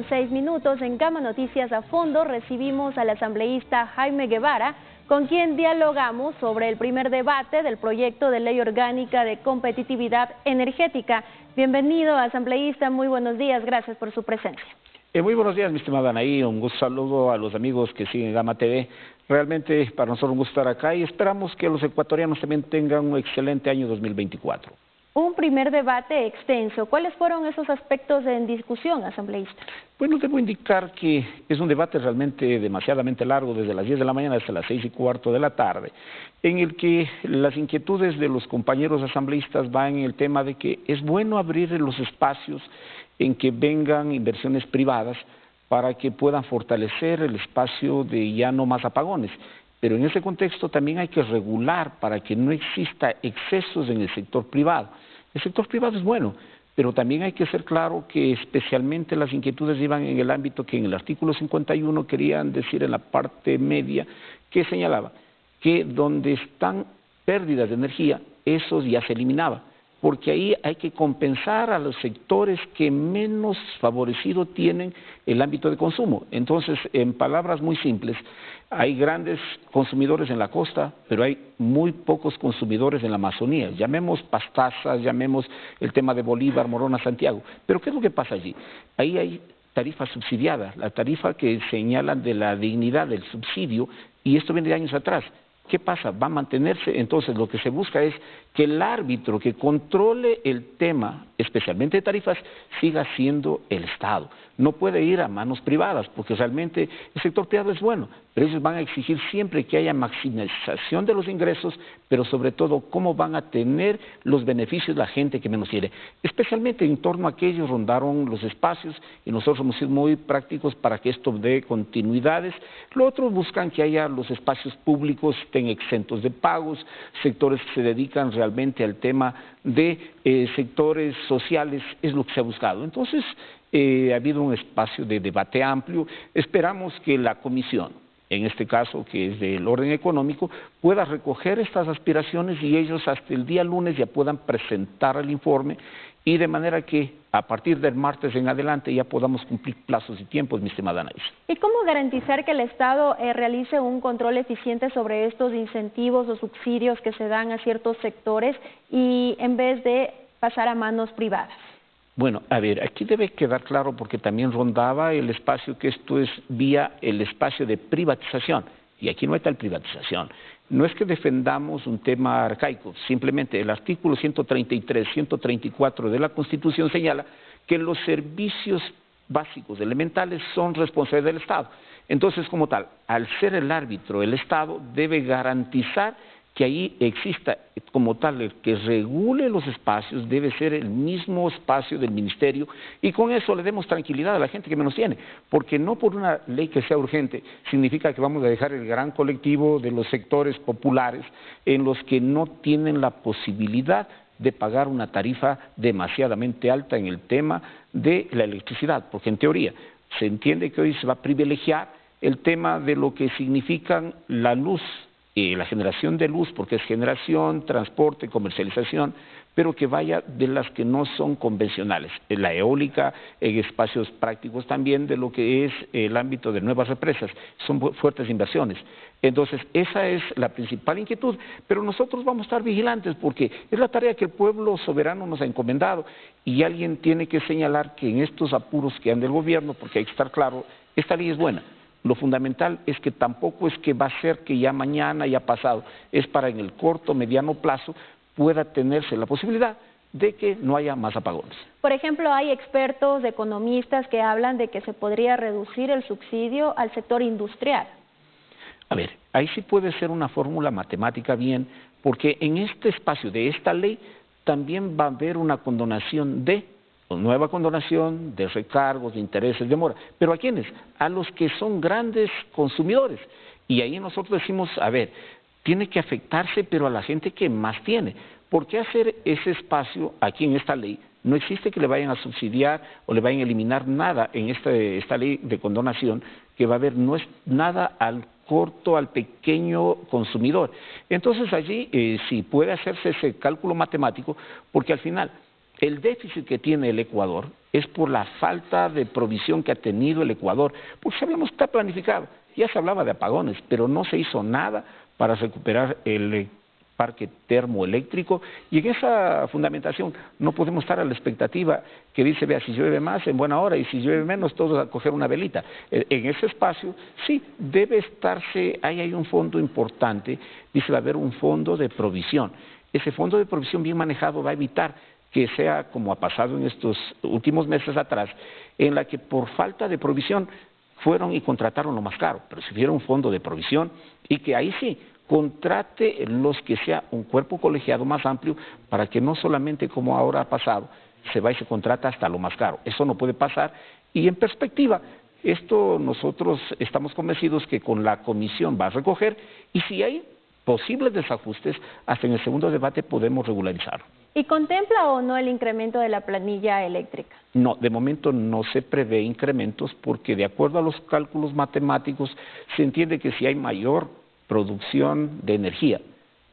9:06. En Gama Noticias a Fondo recibimos al asambleísta Jaime Guevara, con quien dialogamos sobre el primer debate del proyecto de ley orgánica de competitividad energética. Bienvenido, asambleísta, muy buenos días, gracias por su presencia. Muy buenos días, mi estimada Anaí, un gusto saludo a los amigos que siguen Gama TV. Realmente para nosotros un gusto estar acá y esperamos que los ecuatorianos también tengan un excelente año 2024. Un primer debate extenso. ¿Cuáles fueron esos aspectos en discusión, asambleísta? Bueno, debo indicar que es un debate realmente demasiadamente largo, desde las 10 de la mañana hasta las 6:15 de la tarde, en el que las inquietudes de los compañeros asambleístas van en el tema de que es bueno abrir los espacios en que vengan inversiones privadas para que puedan fortalecer el espacio de ya no más apagones. Pero en ese contexto también hay que regular para que no exista excesos en el sector privado. El sector privado es bueno, pero también hay que ser claro que especialmente las inquietudes iban en el ámbito que en el artículo 51 querían decir en la parte media, que señalaba que donde están pérdidas de energía, eso ya se eliminaba, porque ahí hay que compensar a los sectores que menos favorecido tienen el ámbito de consumo. Entonces, en palabras muy simples, hay grandes consumidores en la costa, pero hay muy pocos consumidores en la Amazonía. Llamemos Pastaza, llamemos el tema de Bolívar, Morona, Santiago. Pero ¿qué es lo que pasa allí? Ahí hay tarifa subsidiada, la tarifa que señalan de la dignidad del subsidio, y esto viene de años atrás. ¿Qué pasa? Va a mantenerse. Entonces, lo que se busca es que el árbitro que controle el tema, especialmente de tarifas, siga siendo el Estado. No puede ir a manos privadas, porque realmente el sector privado es bueno, pero ellos van a exigir siempre que haya maximización de los ingresos, pero sobre todo cómo van a tener los beneficios la gente que menos tiene. Especialmente en torno a que ellos rondaron los espacios y nosotros hemos sido muy prácticos para que esto dé continuidades. Lo otro, buscan que haya los espacios públicos estén exentos de pagos, sectores que se dedican realmente al tema de sectores sociales, es lo que se ha buscado. Entonces, ha habido un espacio de debate amplio. Esperamos que la comisión, en este caso que es del orden económico, pueda recoger estas aspiraciones y ellos hasta el día lunes ya puedan presentar el informe, y de manera que a partir del martes en adelante ya podamos cumplir plazos y tiempos, mi estimada Anaís. ¿Y cómo garantizar que el Estado realice un control eficiente sobre estos incentivos o subsidios que se dan a ciertos sectores y en vez de pasar a manos privadas? Bueno, a ver, aquí debe quedar claro, porque también rondaba el espacio que esto es vía el espacio de privatización, y aquí no hay tal privatización. No es que defendamos un tema arcaico, simplemente el artículo 133, 134 de la Constitución señala que los servicios básicos, elementales, son responsabilidad del Estado. Entonces, como tal, al ser el árbitro, el Estado debe garantizar que ahí exista como tal el que regule los espacios, debe ser el mismo espacio del ministerio, y con eso le demos tranquilidad a la gente que menos tiene, porque no por una ley que sea urgente significa que vamos a dejar el gran colectivo de los sectores populares en los que no tienen la posibilidad de pagar una tarifa demasiadamente alta en el tema de la electricidad, porque en teoría se entiende que hoy se va a privilegiar el tema de lo que significan la luz, la generación de luz, porque es generación, transporte, comercialización, pero que vaya de las que no son convencionales, la eólica, en espacios prácticos también de lo que es el ámbito de nuevas represas, son fuertes inversiones. Entonces, esa es la principal inquietud, pero nosotros vamos a estar vigilantes porque es la tarea que el pueblo soberano nos ha encomendado, y alguien tiene que señalar que en estos apuros que han del gobierno, porque hay que estar claro, esta ley es buena. Lo fundamental es que tampoco es que va a ser que ya mañana, ya pasado, es para en el corto, mediano plazo pueda tenerse la posibilidad de que no haya más apagones. Por ejemplo, hay expertos, economistas que hablan de que se podría reducir el subsidio al sector industrial. A ver, ahí sí puede ser una fórmula matemática bien, porque en este espacio de esta ley también va a haber una condonación nueva condonación de recargos, de intereses, de mora. ¿Pero a quiénes? A los que son grandes consumidores. Y ahí nosotros decimos, a ver, tiene que afectarse, pero a la gente que más tiene. ¿Por qué hacer ese espacio aquí en esta ley? No existe que le vayan a subsidiar o le vayan a eliminar nada en esta ley de condonación, que va a haber, no es nada al corto, al pequeño consumidor. Entonces allí sí puede hacerse ese cálculo matemático, porque al final El déficit que tiene el Ecuador es por la falta de provisión que ha tenido el Ecuador, porque sabíamos que está planificado, ya se hablaba de apagones, pero no se hizo nada para recuperar el parque termoeléctrico, y en esa fundamentación no podemos estar a la expectativa que dice, vea, si llueve más en buena hora y si llueve menos todos a coger una velita. En ese espacio sí debe estarse, ahí hay un fondo importante, dice va a haber un fondo de provisión. Ese fondo de provisión bien manejado va a evitar que sea como ha pasado en estos últimos meses atrás, en la que por falta de provisión fueron y contrataron lo más caro, pero si hubiera un fondo de provisión y que ahí sí contrate los que sea un cuerpo colegiado más amplio para que no solamente como ahora ha pasado, se va y se contrata hasta lo más caro. Eso no puede pasar y en perspectiva, esto nosotros estamos convencidos que con la comisión va a recoger y si hay posibles desajustes, hasta en el segundo debate podemos regularizarlo. ¿Y contempla o no el incremento de la planilla eléctrica? No, de momento no se prevé incrementos porque de acuerdo a los cálculos matemáticos se entiende que si hay mayor producción de energía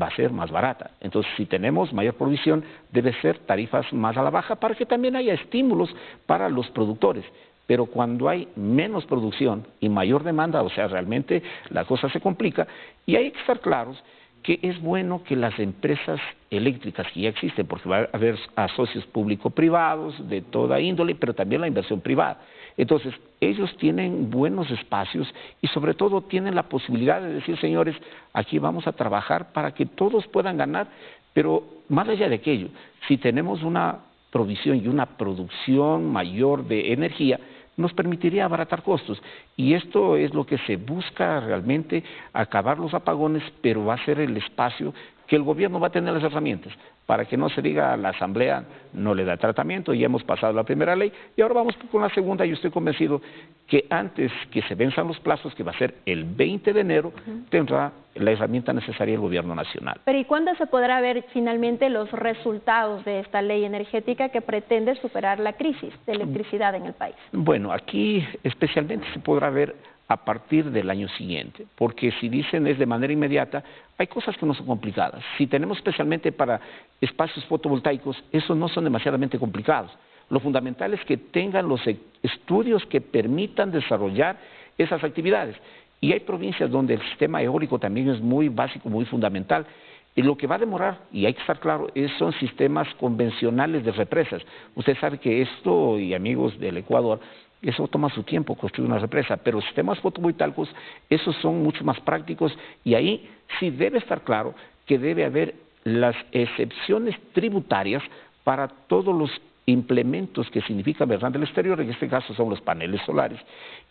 va a ser más barata. Entonces, si tenemos mayor provisión, debe ser tarifas más a la baja para que también haya estímulos para los productores. Pero cuando hay menos producción y mayor demanda, o sea, realmente la cosa se complica y hay que estar claros que es bueno que las empresas eléctricas que ya existen, porque va a haber socios público-privados de toda índole, pero también la inversión privada. Entonces, ellos tienen buenos espacios y sobre todo tienen la posibilidad de decir, señores, aquí vamos a trabajar para que todos puedan ganar, pero más allá de aquello, si tenemos una provisión y una producción mayor de energía, nos permitiría abaratar costos. Y esto es lo que se busca realmente, acabar los apagones, pero va a ser el espacio que el gobierno va a tener las herramientas, para que no se diga a la Asamblea no le da tratamiento, ya hemos pasado la primera ley y ahora vamos con la segunda y estoy convencido que antes que se venzan los plazos, que va a ser el 20 de enero, tendrá la herramienta necesaria el gobierno nacional. Pero ¿y cuándo se podrá ver finalmente los resultados de esta ley energética que pretende superar la crisis de electricidad en el país? Bueno, aquí especialmente se podrá ver a partir del año siguiente, porque si dicen es de manera inmediata, hay cosas que no son complicadas. Si tenemos especialmente para espacios fotovoltaicos, esos no son demasiadamente complicados. Lo fundamental es que tengan los estudios que permitan desarrollar esas actividades. Y hay provincias donde el sistema eólico también es muy básico, muy fundamental. Y lo que va a demorar, y hay que estar claro, son sistemas convencionales de represas. Usted sabe que esto, y amigos del Ecuador, eso toma su tiempo construir una represa, pero sistemas fotovoltaicos, esos son mucho más prácticos y ahí sí debe estar claro que debe haber las excepciones tributarias para todos los implementos que significan verdad del exterior, en este caso son los paneles solares,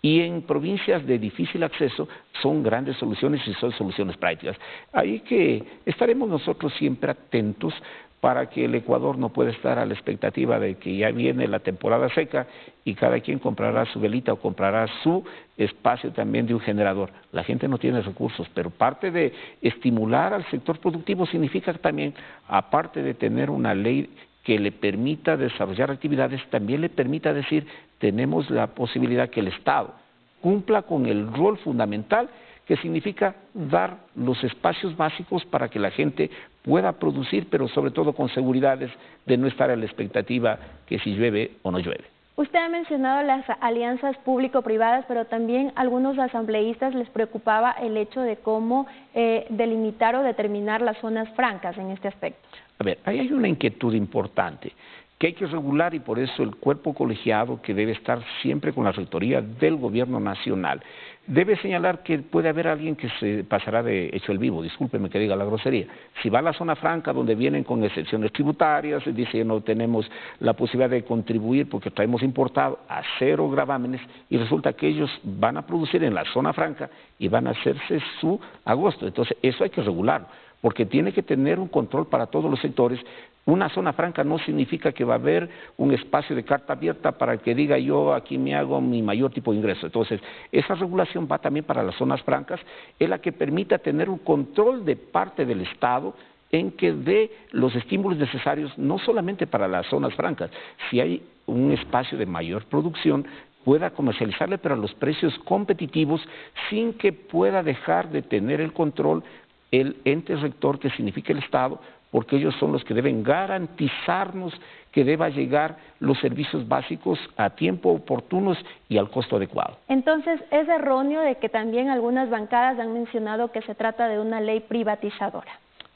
y en provincias de difícil acceso son grandes soluciones y son soluciones prácticas. Ahí que estaremos nosotros siempre atentos para que el Ecuador no pueda estar a la expectativa de que ya viene la temporada seca y cada quien comprará su velita o comprará su espacio también de un generador. La gente no tiene recursos, pero parte de estimular al sector productivo significa también, aparte de tener una ley que le permita desarrollar actividades, también le permita decir, tenemos la posibilidad que el Estado cumpla con el rol fundamental que significa dar los espacios básicos para que la gente pueda producir, pero sobre todo con seguridades de no estar a la expectativa que si llueve o no llueve. Usted ha mencionado las alianzas público-privadas, pero también a algunos asambleístas les preocupaba el hecho de cómo delimitar o determinar las zonas francas en este aspecto. A ver, ahí hay una inquietud importante que hay que regular y por eso el cuerpo colegiado que debe estar siempre con la rectoría del gobierno nacional debe señalar que puede haber alguien que se pasará de hecho el vivo, discúlpeme que diga la grosería. Si va a la zona franca donde vienen con excepciones tributarias, dice no tenemos la posibilidad de contribuir porque traemos importado a 0 gravámenes y resulta que ellos van a producir en la zona franca y van a hacerse su agosto. Entonces eso hay que regularlo, porque tiene que tener un control para todos los sectores. Una zona franca no significa que va a haber un espacio de carta abierta para que diga yo aquí me hago mi mayor tipo de ingreso. Entonces, esa regulación va también para las zonas francas, es la que permita tener un control de parte del Estado en que dé los estímulos necesarios no solamente para las zonas francas, si hay un espacio de mayor producción, pueda comercializarle pero a los precios competitivos sin que pueda dejar de tener el control el ente rector que significa el Estado porque ellos son los que deben garantizarnos que deba llegar los servicios básicos a tiempo oportunos y al costo adecuado. Entonces, ¿es erróneo de que también algunas bancadas han mencionado que se trata de una ley privatizadora?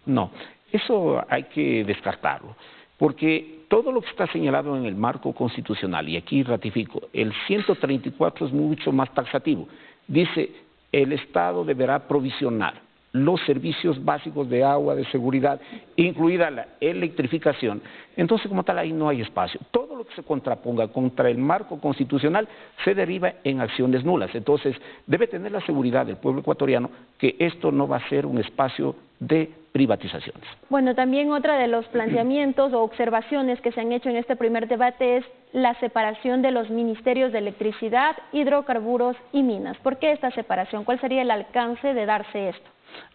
No, eso hay que descartarlo, porque todo lo que está señalado en el marco constitucional, y aquí ratifico, el 134 es mucho más taxativo, dice el Estado deberá provisionar los servicios básicos de agua, de seguridad, incluida la electrificación. Entonces, como tal, ahí no hay espacio. Todo lo que se contraponga contra el marco constitucional se deriva en acciones nulas. Entonces, debe tener la seguridad del pueblo ecuatoriano que esto no va a ser un espacio de privatizaciones. Bueno, también otra de los planteamientos o observaciones que se han hecho en este primer debate es la separación de los ministerios de electricidad, hidrocarburos y minas. ¿Por qué esta separación? ¿Cuál sería el alcance de darse esto?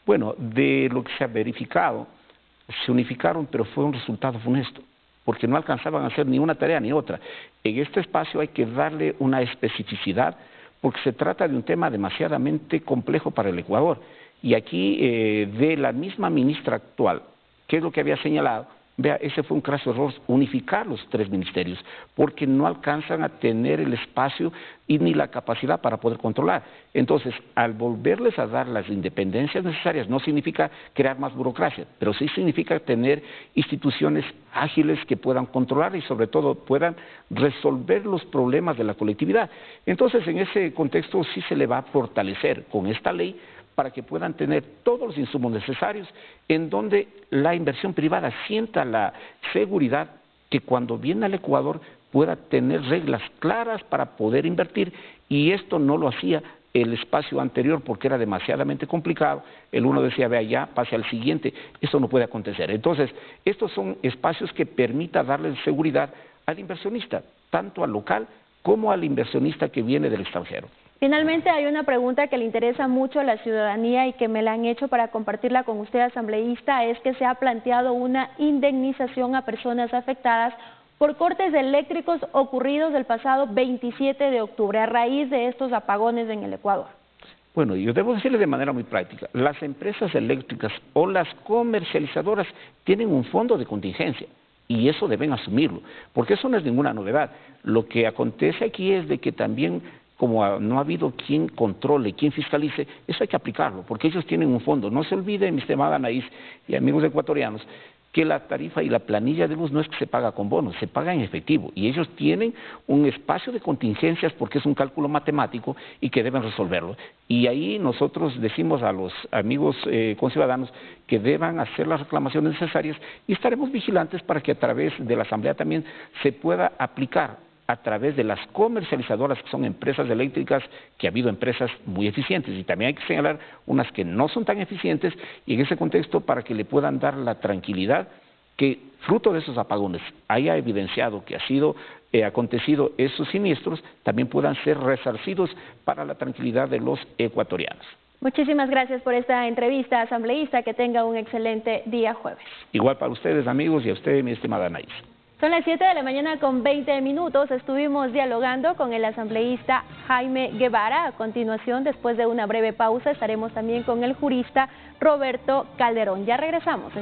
Bueno, de lo que se ha verificado, se unificaron, pero fue un resultado funesto, porque no alcanzaban a hacer ni una tarea ni otra. En este espacio hay que darle una especificidad, porque se trata de un tema demasiadamente complejo para el Ecuador. Y aquí, de la misma ministra actual, ¿qué es lo que había señalado? Vea, ese fue un craso error, unificar los tres ministerios, porque no alcanzan a tener el espacio y ni la capacidad para poder controlar. Entonces, al volverles a dar las independencias necesarias, no significa crear más burocracia, pero sí significa tener instituciones ágiles que puedan controlar y sobre todo puedan resolver los problemas de la colectividad. Entonces, en ese contexto sí se le va a fortalecer con esta ley para que puedan tener todos los insumos necesarios, en donde la inversión privada sienta la seguridad que cuando viene al Ecuador pueda tener reglas claras para poder invertir, y esto no lo hacía el espacio anterior porque era demasiadamente complicado. El uno decía, vea, ya pase al siguiente, eso no puede acontecer. Entonces, estos son espacios que permitan darle seguridad al inversionista, tanto al local como al inversionista que viene del extranjero. Finalmente, hay una pregunta que le interesa mucho a la ciudadanía y que me la han hecho para compartirla con usted, asambleísta, es que se ha planteado una indemnización a personas afectadas por cortes eléctricos ocurridos el pasado 27 de octubre a raíz de estos apagones en el Ecuador. Bueno, yo debo decirle de manera muy práctica, las empresas eléctricas o las comercializadoras tienen un fondo de contingencia. Y eso deben asumirlo, porque eso no es ninguna novedad. Lo que acontece aquí es de que también, como no ha habido quien controle, quien fiscalice, eso hay que aplicarlo, porque ellos tienen un fondo. No se olvide, mi estimada Anaís y amigos ecuatorianos, que la tarifa y la planilla de luz no es que se paga con bonos, se paga en efectivo, y ellos tienen un espacio de contingencias porque es un cálculo matemático y que deben resolverlo. Y ahí nosotros decimos a los amigos conciudadanos que deban hacer las reclamaciones necesarias y estaremos vigilantes para que a través de la Asamblea también se pueda aplicar a través de las comercializadoras, que son empresas eléctricas, que ha habido empresas muy eficientes, y también hay que señalar unas que no son tan eficientes, y en ese contexto para que le puedan dar la tranquilidad que fruto de esos apagones haya evidenciado que ha sido acontecido esos siniestros, también puedan ser resarcidos para la tranquilidad de los ecuatorianos. Muchísimas gracias por esta entrevista, asambleísta, que tenga un excelente día jueves. Igual para ustedes, amigos, y a usted, mi estimada Anaís. Son las 7 de la mañana con 20 minutos. Estuvimos dialogando con el asambleísta Jaime Guevara. A continuación, después de una breve pausa, estaremos también con el jurista Roberto Calderón. Ya regresamos.